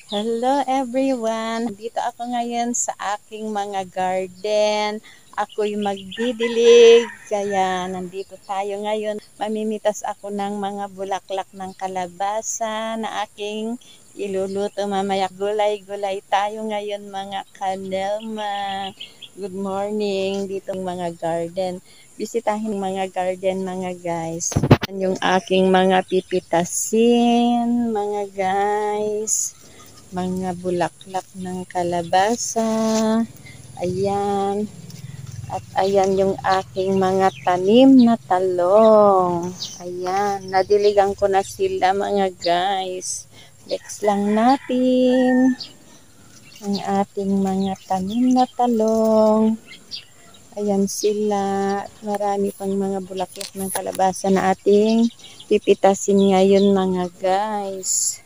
Hello everyone! Dito ako ngayon sa aking mga garden. Ako'y magdidilig. Kaya nandito tayo ngayon. Mamimitas ako ng mga bulaklak ng kalabasa na aking iluluto mamaya. Gulay-gulay tayo ngayon mga kanelma. Good morning ditong mga garden. Bisitahin mga garden mga guys. Yan yung aking mga pipitasin mga guys. Mga bulaklak ng kalabasa. Ayan. At ayan yung aking mga tanim na talong. Ayan. Nadiligan ko na sila mga guys. Next lang natin ang ating mga tanim na talong. Ayan sila. Marami pang mga bulaklak ng kalabasa na ating pipitasin ngayon mga guys.